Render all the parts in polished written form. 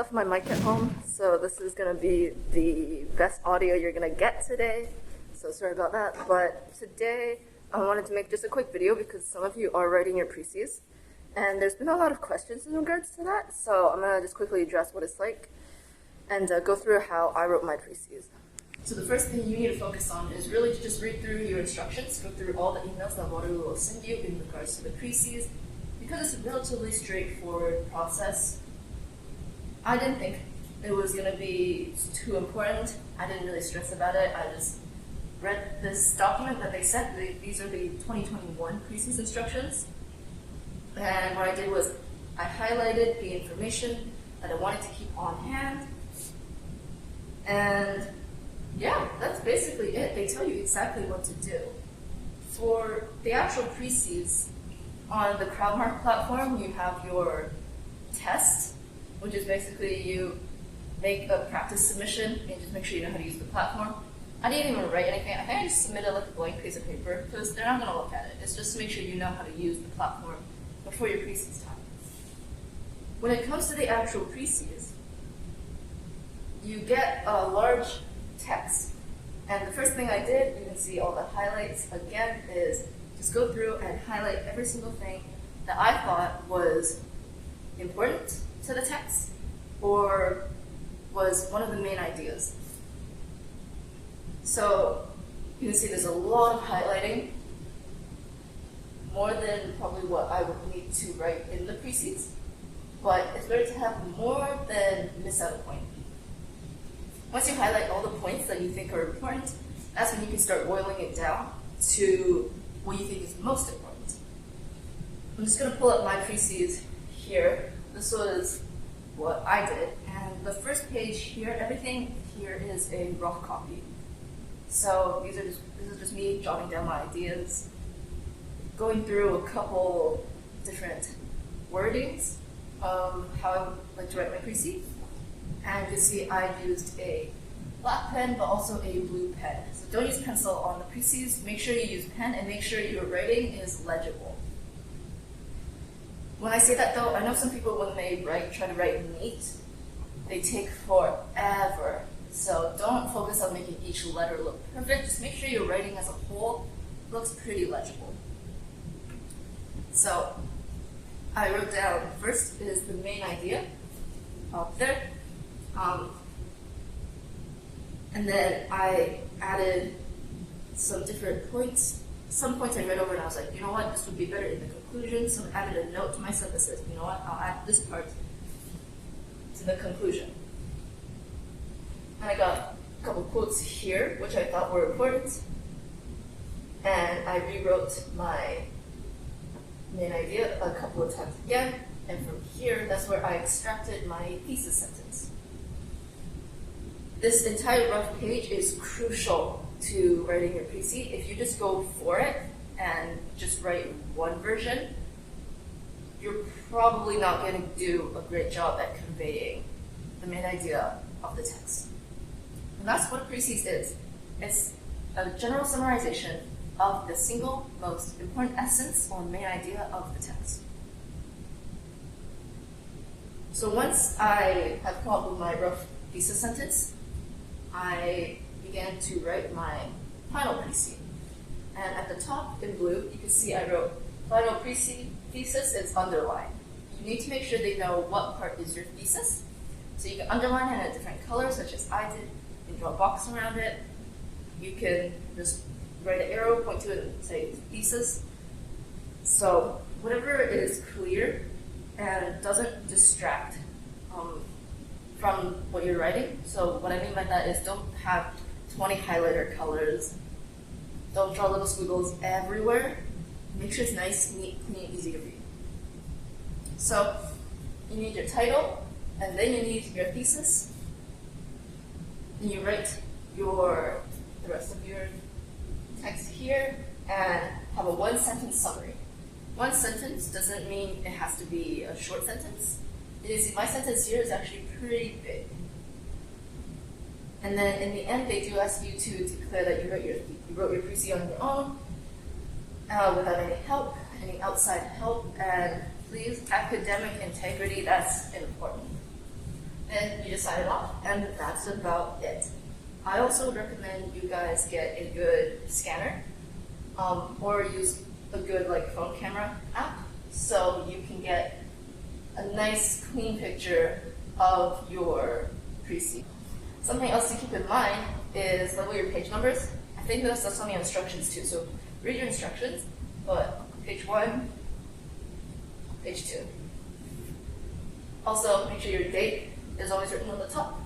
left my mic at home, so this is going to be the best audio you're going to get today. So sorry about that. But today I wanted to make just a quick video because some of you are writing your Precis. And there's been a lot of questions in regards to that. So I'm going to just quickly address what it's like and go through how I wrote my Precis. So the first thing you need to focus on is really to just read through your instructions, go through all the emails that Waterloo will send you in regards to the Precis. Because it's a relatively straightforward process, I didn't think it was going to be too important. I didn't really stress about it. I just read this document that they sent. These are the 2021 Precis instructions. And what I did was I highlighted the information that I wanted to keep on hand. And yeah, that's basically it. They tell you exactly what to do. For the actual Precis, on the CrowdMark platform, you have your test, which is basically you make a practice submission and just make sure you know how to use the platform. I didn't even write anything. I think I just submitted like a blank piece of paper because they're not going to look at it. It's just to make sure you know how to use the platform before your Precis time. When it comes to the actual Precis, you get a large text. And the first thing I did, you can see all the highlights again, is just go through and highlight every single thing that I thought was important to the text or was one of the main ideas. So you can see there's a lot of highlighting, more than probably what I would need to write in the Precis, but it's better to have more than miss out a point. Once you highlight all the points that you think are important, that's when you can start boiling it down to what you think is most important. I'm just going to pull up my Precis here. This was what I did. And the first page here, everything here is a rough copy. So this is just me jotting down my ideas, going through a couple different wordings of how I would like to write my Precis. And you see I used a black pen, but also a blue pen. So don't use pencil on the Precis. Make sure you use pen and make sure your writing is legible. When I say that though, I know some people when they try to write neat, they take forever. So don't focus on making each letter look perfect. Just make sure your writing as a whole looks pretty legible. So I wrote down, first is the main idea up there. And then I added some different points. Some points I read over and I was like, you know what, this would be better in the conclusion. So I added a note to myself that says, you know what, I'll add this part to the conclusion. And I got a couple quotes here, which I thought were important. And I rewrote my main idea a couple of times again. And from here, that's where I extracted my thesis sentence. This entire rough page is crucial to writing your Precis. If you just go for it and just write one version, you're probably not going to do a great job at conveying the main idea of the text. And that's what a Precis is. It's a general summarization of the single most important essence or main idea of the text. So once I have come up with my rough thesis sentence, I began to write my final Precis. And at the top in blue, you can see I wrote final Precis thesis is underlined. You need to make sure they know what part is your thesis. So you can underline it in a different color, such as I did. You can draw a box around it. You can just write an arrow, point to it, and say thesis. So whatever is clear and doesn't distract from what you're writing. So what I mean by that is don't have 20 highlighter colors. Don't draw little squiggles everywhere. Make sure it's nice, neat, clean, easy to read. So you need your title, and then you need your thesis. Then you write the rest of your text here and have a one-sentence summary. One sentence doesn't mean it has to be a short sentence. You see, my sentence here is actually pretty big. And then in the end, they do ask you to declare that you wrote your Precis on your own, without any help, any outside help, and please, academic integrity, that's important. and you just sign it off, and that's about it. I also recommend you guys get a good scanner, or use a good phone camera app, so you can get a nice clean picture of your pre-C. Something else to keep in mind is label your page numbers. I think that's on the instructions too, so read your instructions, but page 1, page 2. Also, make sure your date is always written on the top.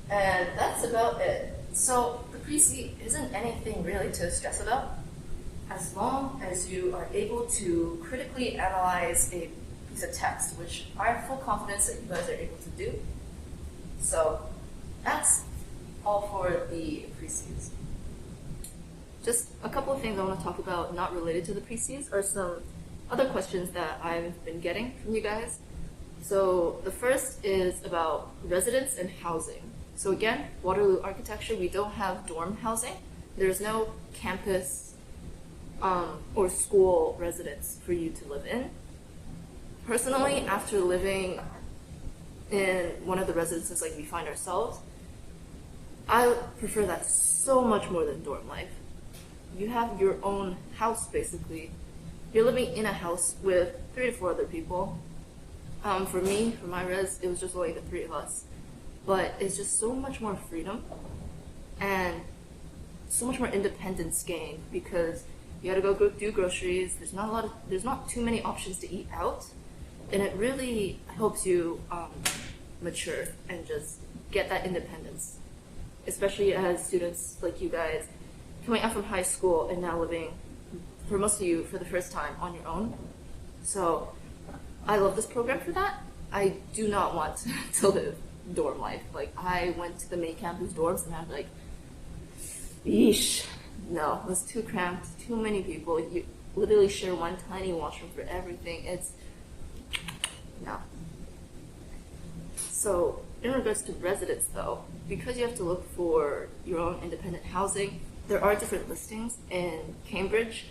And that's about it. So the pre-C isn't anything really to stress about, as long as you are able to critically analyze a piece of text, which I have full confidence that you guys are able to do. So that's all for the pre-Cs. Just a couple of things I want to talk about not related to the pre-Cs are some other questions that I've been getting from you guys. So the first is about residence and housing. So again, Waterloo architecture, we don't have dorm housing. There's no campus or school residence for you to live in. Personally, after living in one of the residences like we find ourselves, I prefer that so much more than dorm life. You have your own house, basically. You're living in a house with 3 to 4 other people. For me, for my res, it was just only the 3 of us. But it's just so much more freedom and so much more independence gained, because you gotta go do groceries. There's not too many options to eat out, and it really helps you mature and just get that independence, especially as students like you guys coming out from high school and now living, for most of you, for the first time on your own. So I love this program for that. I do not want to live dorm life. I went to the main campus dorms and I was like, yeesh, no, it was too cramped, too many people. You literally share one tiny washroom for everything. It's, no. So in regards to residence though, because you have to look for your own independent housing, there are different listings in Cambridge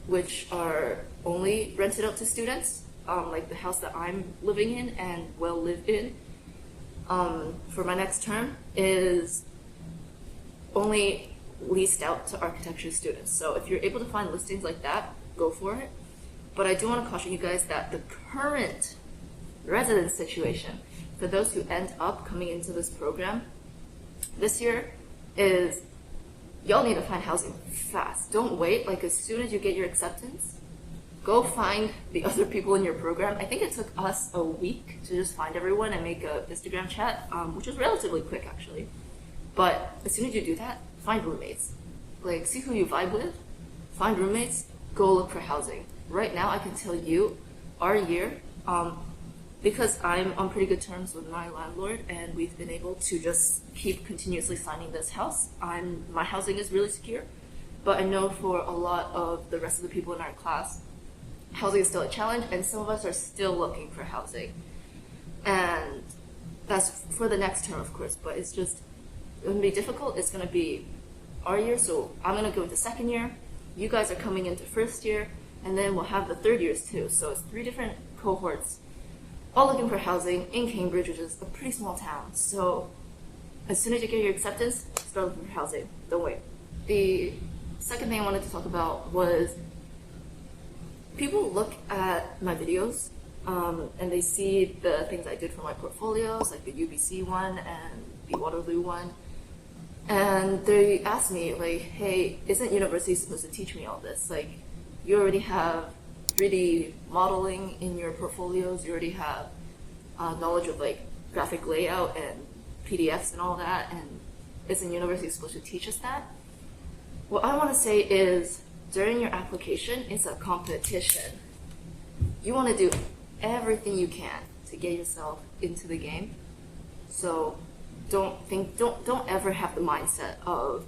which are only rented out to students, like the house that I'm living in and will live in for my next term is only leased out to architecture students. So if you're able to find listings like that, go for it. But I do want to caution you guys that the current residence situation for those who end up coming into this program this year is y'all need to find housing fast. Don't wait. As soon as you get your acceptance, go find the other people in your program. I think it took us a week to just find everyone and make an Instagram chat, which was relatively quick actually. But as soon as you do that, find roommates. See who you vibe with, find roommates, go look for housing. Right now, I can tell you, our year, because I'm on pretty good terms with my landlord and we've been able to just keep continuously signing this house, my housing is really secure. But I know for a lot of the rest of the people in our class, housing is still a challenge, and some of us are still looking for housing. And that's for the next term, of course, but it's going to be difficult. It's going to be our year, so I'm going to go into second year. You guys are coming into first year, and then we'll have the third years too. So it's 3 different cohorts, all looking for housing in Cambridge, which is a pretty small town. So as soon as you get your acceptance, start looking for housing. Don't wait. The second thing I wanted to talk about was people look at my videos and they see the things I did for my portfolios, like the UBC one and the Waterloo one. And they ask me, hey, isn't university supposed to teach me all this? You already have 3D modeling in your portfolios, you already have knowledge of graphic layout and PDFs and all that, and isn't university supposed to teach us that? What I want to say is, during your application, it's a competition. You want to do everything you can to get yourself into the game. So don't ever have the mindset of,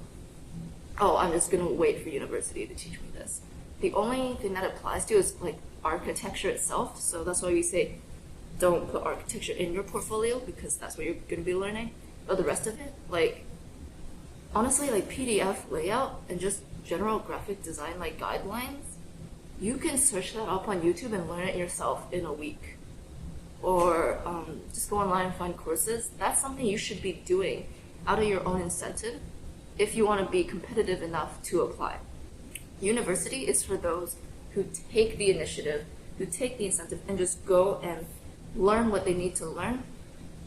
oh, I'm just going to wait for university to teach me this. The only thing that applies to is architecture itself. So that's why we say don't put architecture in your portfolio, because that's what you're going to be learning. But the rest of it, honestly, PDF layout and just general graphic design guidelines, you can search that up on YouTube and learn it yourself in a week. or just go online and find courses. That's something you should be doing out of your own incentive if you want to be competitive enough to apply. University is for those who take the initiative, who take the incentive, and just go and learn what they need to learn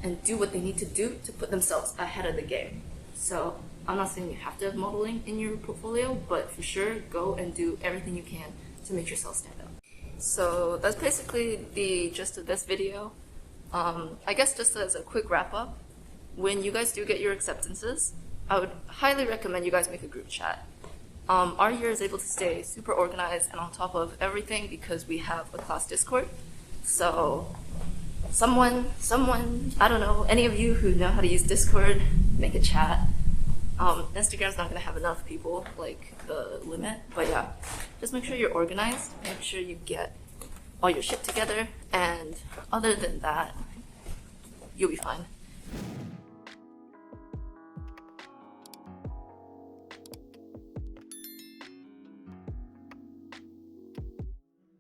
and do what they need to do to put themselves ahead of the game. So I'm not saying you have to have modeling in your portfolio, but for sure, go and do everything you can to make yourself stand out. So that's basically the gist of this video. I guess just as a quick wrap up, when you guys do get your acceptances, I would highly recommend you guys make a group chat. Our year is able to stay super organized and on top of everything because we have a class Discord. So someone, I don't know, any of you who know how to use Discord, make a chat. Instagram's not gonna have enough people, like the limit, but yeah, just make sure you're organized, make sure you get all your shit together, and other than that, you'll be fine.